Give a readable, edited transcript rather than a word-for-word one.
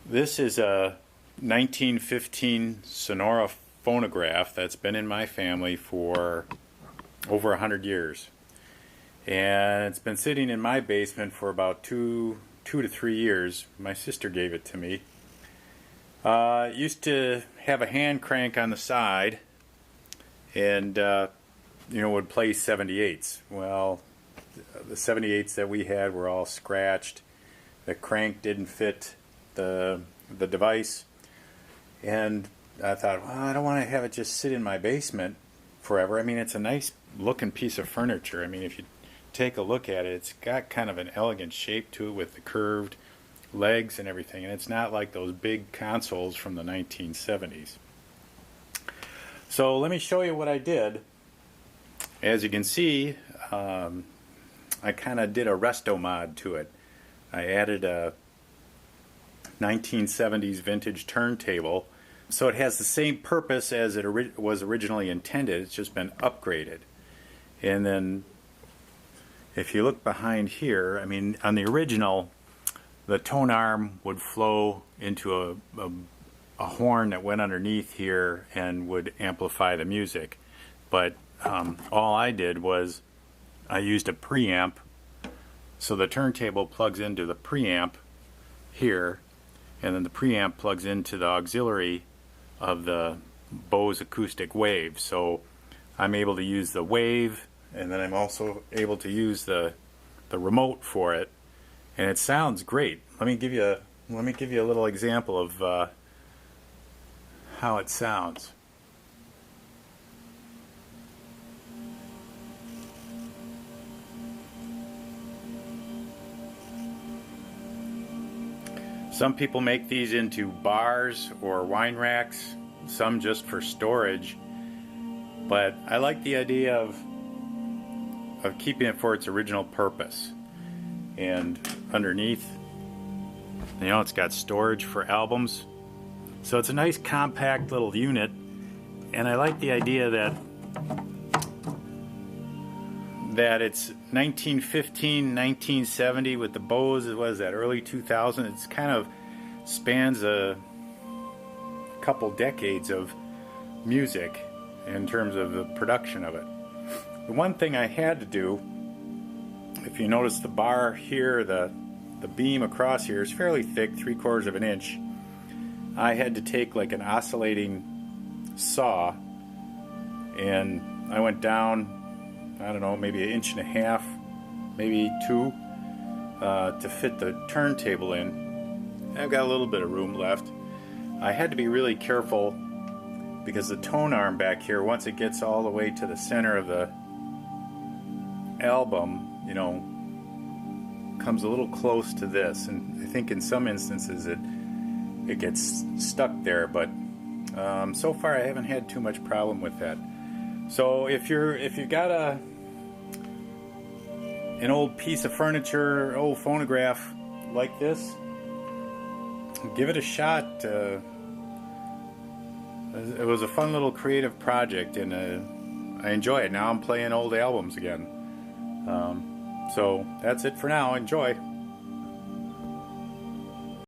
This is a 1915 Sonora Phonograph that's been in my family for over 100 years. And it's been sitting in my basement for about two to 3 years. My sister gave it to me. It used to have a hand crank on the side and would play 78s. Well, the 78s that we had were all scratched. The crank didn't fit the device, and I thought, well, I don't want to have it just sit in my basement forever. I mean, it's a nice looking piece of furniture. I mean, if you take a look at it, it's got kind of an elegant shape to it with the curved legs and everything, and it's not like those big consoles from the 1970s. So let me show you what I did. As you can see, I kind of did a Restomod to it. I added a 1970s vintage turntable, so it has the same purpose as it was originally intended. It's just been upgraded. And then if you look behind here, I mean, on the original, the tone arm would flow into a horn that went underneath here and would amplify the music. But all I did was I used a preamp, so the turntable plugs into the preamp here, and then the preamp plugs into the auxiliary of the Bose Acoustic Wave. So I'm able to use the wave, and then I'm also able to use the remote for it, and it sounds great. Let me give you a little example of how it sounds. Some people make these into bars or wine racks, some just for storage, but I like the idea of keeping it for its original purpose. And underneath, it's got storage for albums, so it's a nice compact little unit, and I like the idea that it's 1915, 1970 with the Bose. It was that early 2000. It's kind of spans a couple decades of music in terms of the production of it. The one thing I had to do, if you notice the bar here, the beam across here is fairly thick, 3/4 of an inch. I had to take like an oscillating saw, and I went down, I don't know, maybe 1.5 inches, maybe 2, to fit the turntable in. I've got a little bit of room left. I had to be really careful because the tone arm back here, once it gets all the way to the center of the album, comes a little close to this, and I think in some instances it gets stuck there, but so far I haven't had too much problem with that. So if you've got an old piece of furniture, old phonograph like this, give it a shot. It was a fun little creative project, and I enjoy it. Now I'm playing old albums again. So that's it for now. Enjoy.